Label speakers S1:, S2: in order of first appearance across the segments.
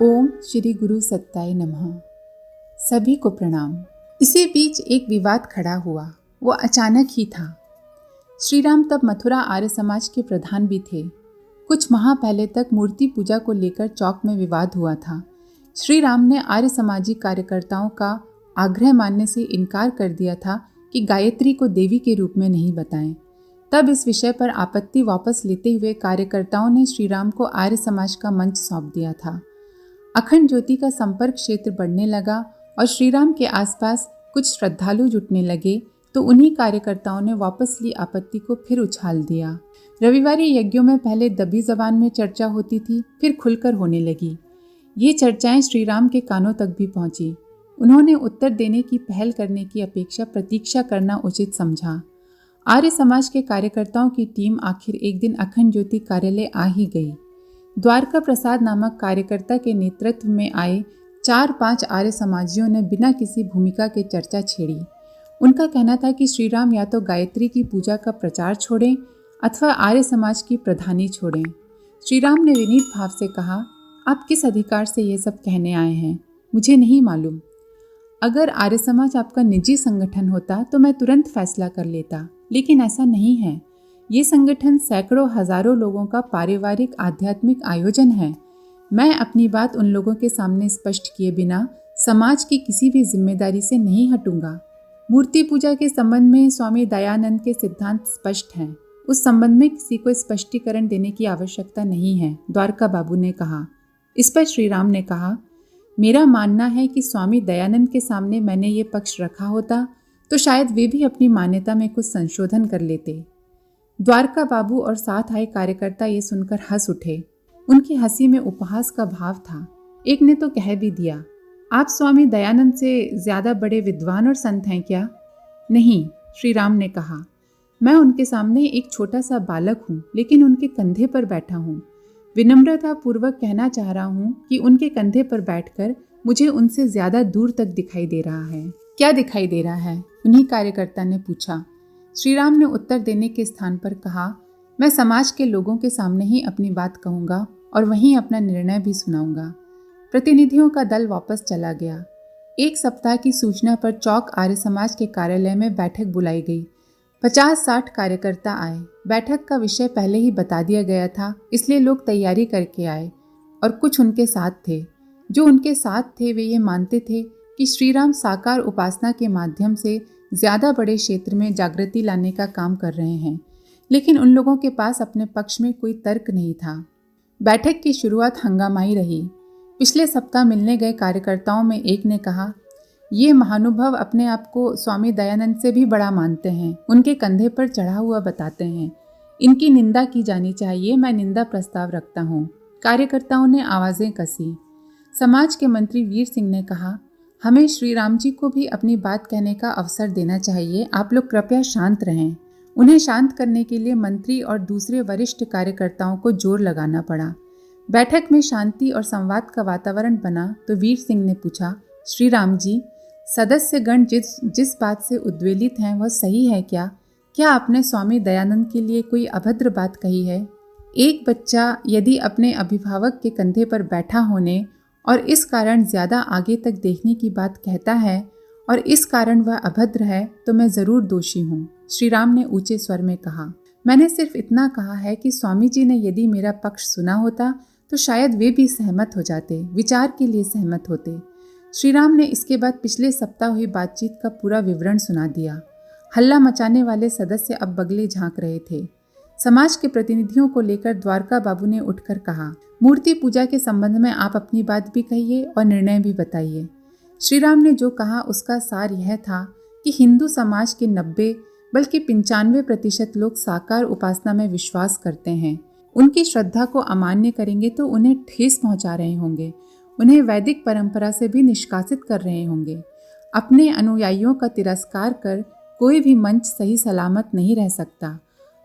S1: ओम श्री गुरु सत्ताय नमः। सभी को प्रणाम। इसी बीच एक विवाद खड़ा हुआ। वो अचानक ही था। श्री राम तब मथुरा आर्य समाज के प्रधान भी थे। कुछ माह पहले तक मूर्ति पूजा को लेकर चौक में विवाद हुआ था। श्री राम ने आर्य समाजी कार्यकर्ताओं का आग्रह मानने से इनकार कर दिया था कि गायत्री को देवी के रूप में नहीं बताएं। तब इस विषय पर आपत्ति वापस लेते हुए कार्यकर्ताओं ने श्री राम को आर्य समाज का मंच सौंप दिया था। अखंड ज्योति का संपर्क क्षेत्र बढ़ने लगा और श्री राम के आसपास कुछ श्रद्धालु जुटने लगे तो उन्हीं कार्यकर्ताओं ने वापस ली आपत्ति को फिर उछाल दिया। रविवारी यज्ञों में पहले दबी जबान में चर्चा होती थी, फिर खुलकर होने लगी। ये चर्चाएं श्री राम के कानों तक भी पहुंची। उन्होंने उत्तर देने की पहल करने की अपेक्षा प्रतीक्षा करना उचित समझा। आर्य समाज के कार्यकर्ताओं की टीम आखिर एक दिन अखंड ज्योति कार्यालय आ ही गई। द्वारका प्रसाद नामक कार्यकर्ता के नेतृत्व में आए 4-5 आर्य समाजियों ने बिना किसी भूमिका के चर्चा छेड़ी। उनका कहना था कि श्री राम या तो गायत्री की पूजा का प्रचार छोड़ें अथवा आर्य समाज की प्रधानी छोड़ें। श्री राम ने विनीत भाव से कहा, आप किस अधिकार से ये सब कहने आए हैं, मुझे नहीं मालूम। अगर आर्य समाज आपका निजी संगठन होता तो मैं तुरंत फैसला कर लेता, लेकिन ऐसा नहीं है। ये संगठन सैकड़ों हजारों लोगों का पारिवारिक आध्यात्मिक आयोजन है। मैं अपनी बात उन लोगों के सामने स्पष्ट किए बिना समाज की किसी भी जिम्मेदारी से नहीं हटूंगा। मूर्ति पूजा के संबंध में स्वामी दयानंद के सिद्धांत स्पष्ट हैं। उस संबंध में किसी को स्पष्टीकरण देने की आवश्यकता नहीं है, द्वारका बाबू ने कहा। इस पर श्री राम ने कहा, मेरा मानना है कि स्वामी दयानंद के सामने मैंने ये पक्ष रखा होता तो शायद वे भी अपनी मान्यता में कुछ संशोधन कर लेते। द्वारका बाबू और साथ आए कार्यकर्ता ये सुनकर हंस उठे। उनकी हंसी में उपहास का भाव था। एक ने तो कह भी दिया, आप स्वामी दयानंद से ज्यादा बड़े विद्वान और संत हैं क्या? नहीं, श्री राम ने कहा, मैं उनके सामने एक छोटा सा बालक हूँ, लेकिन उनके कंधे पर बैठा हूँ। विनम्रता पूर्वक कहना चाह रहा हूँ कि उनके कंधे पर बैठकर मुझे उनसे ज्यादा दूर तक दिखाई दे रहा है। क्या दिखाई दे रहा है? उन्हीं कार्यकर्ता ने पूछा। श्री राम ने उत्तर देने के स्थान पर कहा, मैं समाज के लोगों के सामने ही अपनी बात कहूँगा और वहीं अपना निर्णय भी सुनाऊंगा। प्रतिनिधियों का दल वापस चला गया। एक सप्ताह की सूचना पर चौक आर्य समाज के कार्यालय में बैठक बुलाई गई। 50-60 कार्यकर्ता आए। बैठक का विषय पहले ही बता दिया गया था, इसलिए लोग तैयारी करके आए और कुछ उनके साथ थे। जो उनके साथ थे वे ये मानते थे कि श्री राम साकार उपासना के माध्यम से ज्यादा बड़े क्षेत्र में जागृति लाने का काम कर रहे हैं, लेकिन उन लोगों के पास अपने पक्ष में कोई तर्क नहीं था। बैठक की शुरुआत हंगामाई रही। पिछले सप्ताह मिलने गए कार्यकर्ताओं में एक ने कहा, ये महानुभव अपने आप को स्वामी दयानंद से भी बड़ा मानते हैं, उनके कंधे पर चढ़ा हुआ बताते हैं। इनकी निंदा की जानी चाहिए, मैं निंदा प्रस्ताव रखता हूँ। कार्यकर्ताओं ने आवाजें कसी। समाज के मंत्री वीर सिंह ने कहा, हमें श्री राम जी को भी अपनी बात कहने का अवसर देना चाहिए, आप लोग कृपया शांत रहें। उन्हें शांत करने के लिए मंत्री और दूसरे वरिष्ठ कार्यकर्ताओं को जोर लगाना पड़ा। बैठक में शांति और संवाद का वातावरण बना तो वीर सिंह ने पूछा, श्री राम जी, सदस्यगण जिस बात से उद्वेलित हैं वह सही है क्या? क्या आपने स्वामी दयानंद के लिए कोई अभद्र बात कही है? एक बच्चा यदि अपने अभिभावक के कंधे पर बैठा होने और इस कारण ज्यादा आगे तक देखने की बात कहता है और इस कारण वह अभद्र है तो मैं जरूर दोषी हूँ, श्री राम ने ऊंचे स्वर में कहा। मैंने सिर्फ इतना कहा है कि स्वामी जी ने यदि मेरा पक्ष सुना होता तो शायद वे भी सहमत हो जाते, विचार के लिए सहमत होते। श्री राम ने इसके बाद पिछले सप्ताह हुई बातचीत का पूरा विवरण सुना दिया। हल्ला मचाने वाले सदस्य अब बगले झांक रहे थे। समाज के प्रतिनिधियों को लेकर द्वारका बाबू ने उठकर कहा, मूर्ति पूजा के संबंध में आप अपनी बात भी कहिए और निर्णय भी बताइए। श्री राम ने जो कहा उसका सार यह था कि हिंदू समाज के 90 बल्कि 95% लोग साकार उपासना में विश्वास करते हैं। उनकी श्रद्धा को अमान्य करेंगे तो उन्हें ठेस पहुंचा रहे होंगे, उन्हें वैदिक परंपरा से भी निष्कासित कर रहे होंगे। अपने अनुयायियों का तिरस्कार कर कोई भी मंच सही सलामत नहीं रह सकता।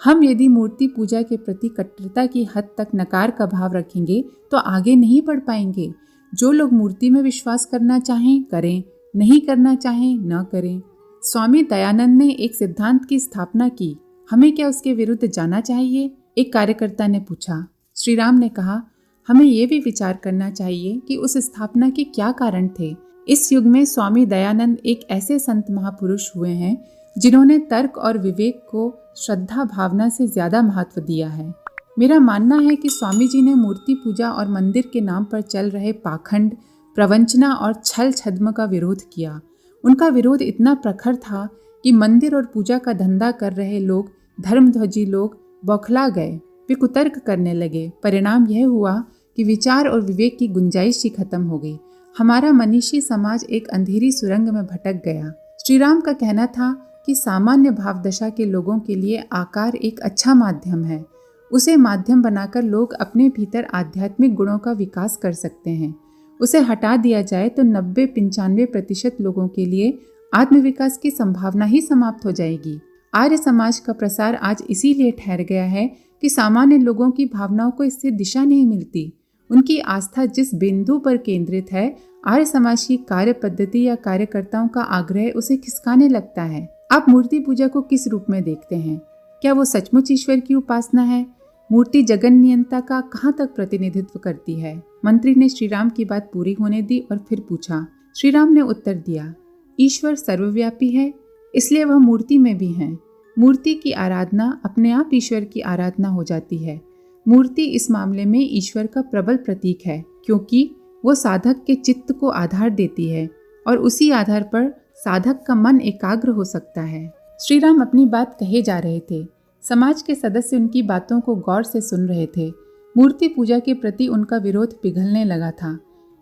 S1: हम यदि मूर्ति पूजा के प्रति कट्टरता की हद तक नकार का भाव रखेंगे तो आगे नहीं बढ़ पाएंगे। जो लोग मूर्ति में विश्वास करना चाहें करें, नहीं करना चाहें न करें। स्वामी दयानंद ने एक सिद्धांत की स्थापना की, हमें क्या उसके विरुद्ध जाना चाहिए? एक कार्यकर्ता ने पूछा। श्री राम ने कहा, हमें ये भी विचार करना चाहिए कि उस स्थापना के क्या कारण थे। इस युग में स्वामी दयानंद एक ऐसे संत महापुरुष हुए हैं जिन्होंने तर्क और विवेक को श्रद्धा भावना से ज्यादा महत्व दिया है। मेरा मानना है कि स्वामी जी ने मूर्ति पूजा और मंदिर के नाम पर चल रहे पाखंड, प्रवंचना और छल छद्म का विरोध किया। उनका विरोध इतना प्रखर था कि मंदिर और पूजा का धंधा कर रहे लोग, धर्मध्वजी लोग बौखला गए, वे कुतर्क करने लगे। परिणाम यह हुआ कि विचार और विवेक की गुंजाइश ही खत्म हो गई। हमारा मनीषी समाज एक अंधेरी सुरंग में भटक गया। श्री राम का कहना था कि सामान्य भाव दशा के लोगों के लिए आकार एक अच्छा माध्यम है। उसे माध्यम बनाकर लोग अपने भीतर आध्यात्मिक गुणों का विकास कर सकते हैं। उसे हटा दिया जाए तो 90-95% लोगों के लिए आत्मविकास की संभावना ही समाप्त हो जाएगी। आर्य समाज का प्रसार आज इसीलिए ठहर गया है कि सामान्य लोगों की भावनाओं को इससे दिशा नहीं मिलती। उनकी आस्था जिस बिंदु पर केंद्रित है, आर्य समाज की कार्य पद्धति या कार्यकर्ताओं का आग्रह उसे खिसकाने लगता है। आप मूर्ति पूजा को किस रूप में देखते हैं? क्या वो सचमुच ईश्वर की उपासना है? मूर्ति जगन नियंता का कहाँ तक प्रतिनिधित्व करती है? मंत्री ने श्री राम की बात पूरी होने दी और फिर पूछा। श्री राम ने उत्तर दिया, ईश्वर सर्वव्यापी है, इसलिए वह मूर्ति में भी है। मूर्ति की आराधना अपने आप ईश्वर की आराधना हो जाती है। मूर्ति इस मामले में ईश्वर का प्रबल प्रतीक है, क्योंकि वो साधक के चित्त को आधार देती है और उसी आधार पर साधक का मन एकाग्र हो सकता है। श्री राम अपनी बात कहे जा रहे थे। समाज के सदस्य उनकी बातों को गौर से सुन रहे थे। मूर्ति पूजा के प्रति उनका विरोध पिघलने लगा था।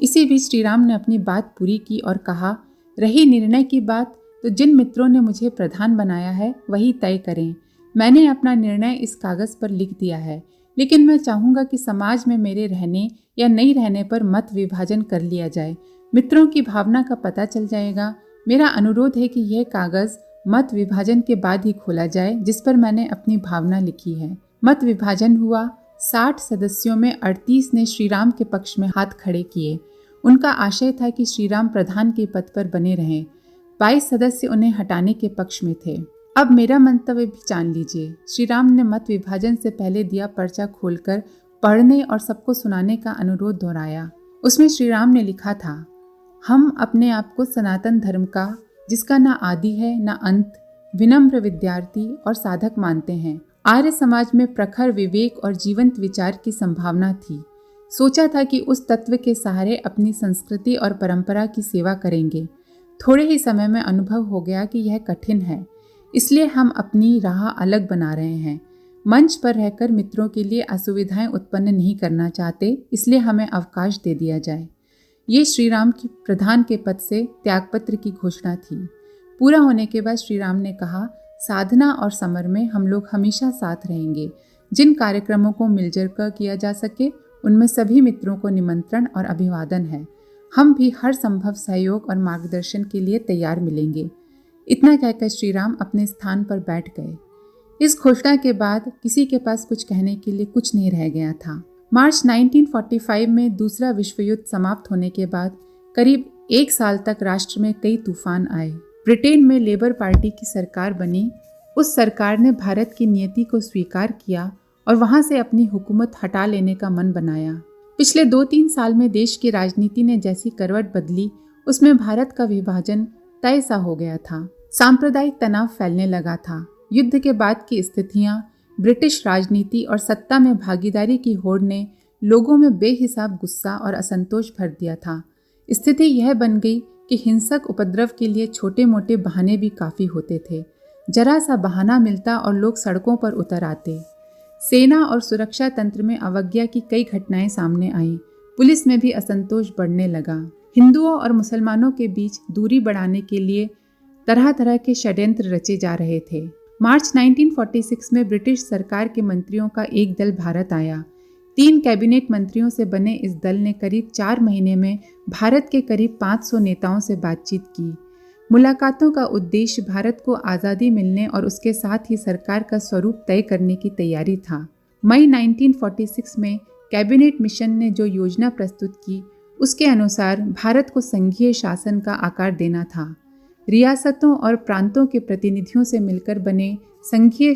S1: इसी बीच श्री राम ने अपनी बात पूरी की और कहा, रही निर्णय की बात, तो जिन मित्रों ने मुझे प्रधान बनाया है वही तय करें। मैंने अपना निर्णय इस कागज पर लिख दिया है, लेकिन मैं चाहूँगा कि समाज में मेरे रहने या नहीं रहने पर मत विभाजन कर लिया जाए। मित्रों की भावना का पता चल जाएगा। मेरा अनुरोध है कि यह कागज मत विभाजन के बाद ही खोला जाए, जिस पर मैंने अपनी भावना लिखी है। मत विभाजन हुआ। 60 सदस्यों में 38 ने श्रीराम के पक्ष में हाथ खड़े किए। उनका आशय था कि श्रीराम प्रधान के पद पर बने रहें। 22 सदस्य उन्हें हटाने के पक्ष में थे। अब मेरा मंतव्य भी जान लीजिए। श्रीराम ने मत विभाजन से पहले दिया पर्चा खोलकर पढ़ने और सबको सुनाने का अनुरोध दोहराया। उसमें श्रीराम ने लिखा था, हम अपने आप को सनातन धर्म का, जिसका ना आदि है ना अंत, विनम्र विद्यार्थी और साधक मानते हैं। आर्य समाज में प्रखर विवेक और जीवंत विचार की संभावना थी। सोचा था कि उस तत्व के सहारे अपनी संस्कृति और परंपरा की सेवा करेंगे। थोड़े ही समय में अनुभव हो गया कि यह कठिन है, इसलिए हम अपनी राह अलग बना रहे हैं। मंच पर रहकर मित्रों के लिए असुविधाएं उत्पन्न नहीं करना चाहते, इसलिए हमें अवकाश दे दिया जाए। ये श्रीराम की प्रधान के पद से त्यागपत्र की घोषणा थी। पूरा होने के बाद श्रीराम ने कहा, साधना और समर में हम लोग हमेशा साथ रहेंगे। जिन कार्यक्रमों को मिलजुल कर किया जा सके, उनमें सभी मित्रों को निमंत्रण और अभिवादन है। हम भी हर संभव सहयोग और मार्गदर्शन के लिए तैयार मिलेंगे। इतना कहकर श्रीराम अपने स्थान पर बैठ गए। इस घोषणा के बाद किसी के पास कुछ कहने के लिए कुछ नहीं रह गया था। मार्च 1945 में दूसरा विश्व युद्ध समाप्त होने के बाद करीब 1 साल तक राष्ट्र में कई तूफान आए। ब्रिटेन में लेबर पार्टी की सरकार बनी। उस सरकार ने भारत की नीति को स्वीकार किया और वहां से अपनी हुकूमत हटा लेने का मन बनाया। पिछले 2-3 साल में देश की राजनीति ने जैसी करवट बदली, उसमें भारत का विभाजन तय सा हो गया था। सांप्रदायिक तनाव फैलने लगा था। युद्ध के बाद की स्थितियां, ब्रिटिश राजनीति और सत्ता में भागीदारी की होड़ ने लोगों में बेहिसाब गुस्सा और असंतोष भर दिया था। स्थिति यह बन गई कि हिंसक उपद्रव के लिए छोटे मोटे बहाने भी काफ़ी होते थे। जरा सा बहाना मिलता और लोग सड़कों पर उतर आते। सेना और सुरक्षा तंत्र में अवज्ञा की कई घटनाएं सामने आईं। पुलिस में भी असंतोष बढ़ने लगा। हिंदुओं और मुसलमानों के बीच दूरी बढ़ाने के लिए तरह तरह के षड्यंत्र रचे जा रहे थे। मार्च 1946 में ब्रिटिश सरकार के मंत्रियों का एक दल भारत आया। 3 कैबिनेट मंत्रियों से बने इस दल ने करीब 4 महीने में भारत के करीब 500 नेताओं से बातचीत की। मुलाकातों का उद्देश्य भारत को आज़ादी मिलने और उसके साथ ही सरकार का स्वरूप तय करने की तैयारी था। मई 1946 में कैबिनेट मिशन ने जो योजना प्रस्तुत की, उसके अनुसार भारत को संघीय शासन का आकार देना था। रियासतों और प्रांतों के प्रतिनिधियों से मिलकर बने संघीय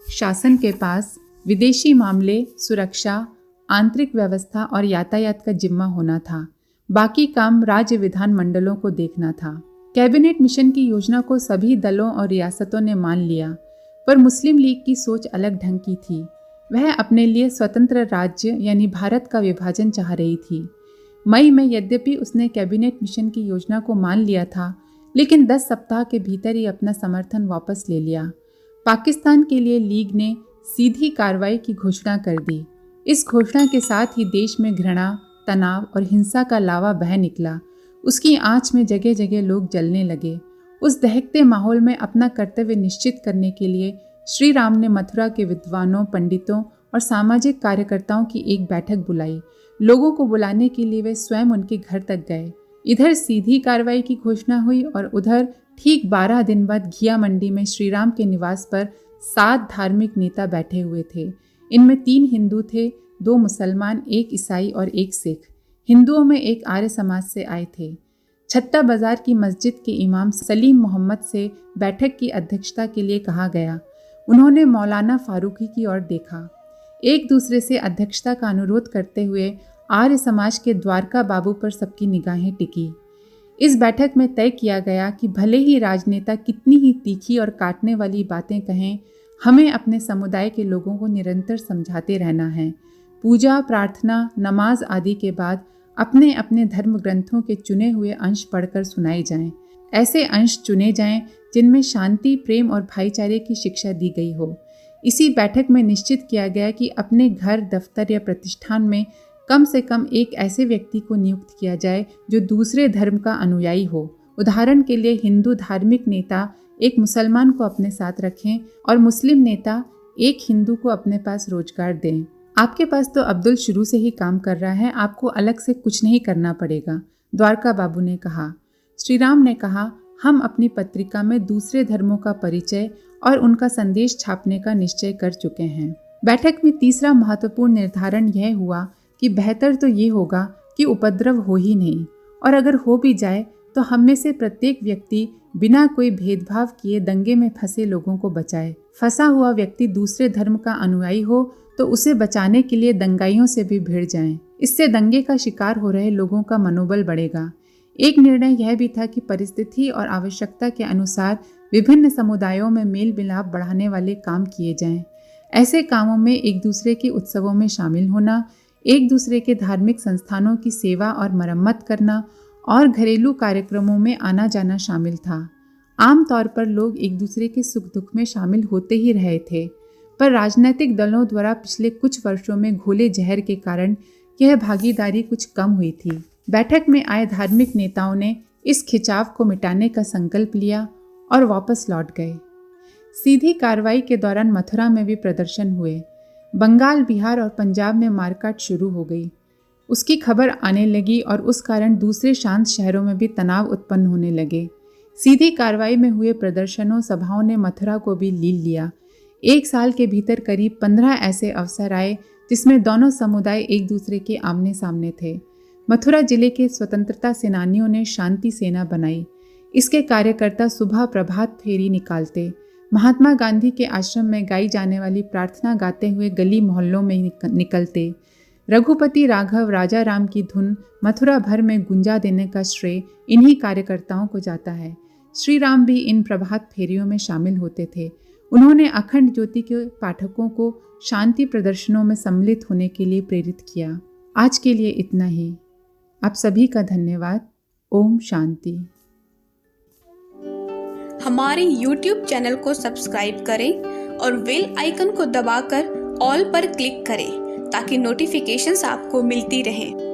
S1: शासन के पास विदेशी मामले, सुरक्षा आंतरिक व्यवस्था और यातायात का जिम्मा होना था। बाकी काम राज्य विधान मंडलों को देखना था। कैबिनेट मिशन की योजना को सभी दलों और रियासतों ने मान लिया, पर मुस्लिम लीग की सोच अलग ढंग की थी। वह अपने लिए स्वतंत्र राज्य यानी भारत का विभाजन चाह रही थी। मई में यद्यपि उसने कैबिनेट मिशन की योजना को मान लिया था, लेकिन 10 सप्ताह के भीतर ही अपना समर्थन वापस ले लिया। पाकिस्तान के लिए लीग ने सीधी कार्रवाई की घोषणा कर दी। इस घोषणा के साथ ही देश में घृणा, तनाव और हिंसा का लावा बह निकला। उसकी आंच में जगह जगह लोग जलने लगे। उस दहकते माहौल में अपना कर्तव्य निश्चित करने के लिए श्री राम ने मथुरा के विद्वानों, पंडितों और सामाजिक कार्यकर्ताओं की एक बैठक बुलाई। लोगों को बुलाने के लिए वे स्वयं उनके घर तक गए। इधर सीधी कार्रवाई की घोषणा हुई और उधर ठीक 12 दिन बाद घिया मंडी में श्री राम के निवास पर 7 धार्मिक नेता बैठे हुए थे। इनमें 3 हिंदू थे, 2 मुसलमान, 1 ईसाई और 1 सिख। हिंदुओं में एक आर्य समाज से आए थे। छत्ता बाजार की मस्जिद के इमाम सलीम मोहम्मद से बैठक की अध्यक्षता के लिए कहा गया। उन्होंने मौलाना फारूकी की ओर देखा। एक दूसरे से अध्यक्षता का अनुरोध करते हुए आर्य समाज के द्वारका बाबू पर सबकी निगाहें टिकी। इस बैठक में तय किया गया कि भले ही राजनेता कितनी ही तीखी और काटने वाली बातें कहें, हमें अपने समुदाय के लोगों को निरंतर समझाते रहना है। पूजा, प्रार्थना, नमाज आदि के बाद अपने अपने धर्म ग्रंथों के चुने हुए अंश पढ़कर सुनाए जाएं। ऐसे अंश चुने जाएं जिनमें शांति, प्रेम और भाईचारे की शिक्षा दी गई हो। इसी बैठक में निश्चित किया गया कि अपने घर, दफ्तर या प्रतिष्ठान में कम से कम एक ऐसे व्यक्ति को नियुक्त किया जाए जो दूसरे धर्म का अनुयायी हो। उदाहरण के लिए हिंदू धार्मिक नेता एक मुसलमान को अपने साथ रखें और मुस्लिम नेता एक हिंदू को अपने पास रोजगार दें। आपके पास तो अब्दुल शुरू से ही काम कर रहा है, आपको अलग से कुछ नहीं करना पड़ेगा, द्वारका बाबू ने कहा। श्री राम ने कहा, हम अपनी पत्रिका में दूसरे धर्मों का परिचय और उनका संदेश छापने का निश्चय कर चुके हैं। बैठक में तीसरा महत्वपूर्ण निर्धारण यह हुआ कि बेहतर तो ये होगा कि उपद्रव हो ही नहीं, और अगर हो भी जाए तो हम में से प्रत्येक व्यक्ति बिना कोई भेदभाव किए दंगे में फंसे लोगों को बचाए। फंसा हुआ व्यक्ति दूसरे धर्म का अनुयायी हो तो उसे बचाने के लिए दंगाइयों से भी भिड़ जाएं। इससे दंगे का शिकार हो रहे लोगों का मनोबल बढ़ेगा। एक निर्णय यह भी था कि परिस्थिति और आवश्यकता के अनुसार विभिन्न समुदायों में मेल मिलाप बढ़ाने वाले काम किए जाएं। ऐसे कामों में एक दूसरे के उत्सवों में शामिल होना, एक दूसरे के धार्मिक संस्थानों की सेवा और मरम्मत करना और घरेलू कार्यक्रमों में आना जाना शामिल था। आमतौर पर लोग एक दूसरे के सुख दुख में शामिल होते ही रहे थे, पर राजनीतिक दलों द्वारा पिछले कुछ वर्षों में घोले जहर के कारण यह भागीदारी कुछ कम हुई थी। बैठक में आए धार्मिक नेताओं ने इस खिंचाव को मिटाने का संकल्प लिया और वापस लौट गए। सीधी कार्रवाई के दौरान मथुरा में भी प्रदर्शन हुए। बंगाल, बिहार और पंजाब में मारकाट शुरू हो गई। उसकी खबर आने लगी और उस कारण दूसरे शांत शहरों में भी तनाव उत्पन्न होने लगे। सीधी कार्रवाई में हुए प्रदर्शनों, सभाओं ने मथुरा को भी लील लिया। 1 साल के भीतर करीब 15 ऐसे अवसर आए जिसमें दोनों समुदाय एक दूसरे के आमने सामने थे। मथुरा जिले के स्वतंत्रता सेनानियों ने शांति सेना बनाई। इसके कार्यकर्ता सुबह प्रभात फेरी निकालते, महात्मा गांधी के आश्रम में गाई जाने वाली प्रार्थना गाते हुए गली मोहल्लों में निकलते। रघुपति राघव राजा राम की धुन मथुरा भर में गुंजा देने का श्रेय इन्हीं कार्यकर्ताओं को जाता है। श्री राम भी इन प्रभात फेरियों में शामिल होते थे। उन्होंने अखंड ज्योति के पाठकों को शांति प्रदर्शनों में सम्मिलित होने के लिए प्रेरित किया। आज के लिए इतना ही। आप सभी का धन्यवाद। ओम शांति।
S2: हमारे YouTube चैनल को सब्सक्राइब करें और बेल आइकन को दबाकर ऑल पर क्लिक करें ताकि नोटिफिकेशंस आपको मिलती रहें।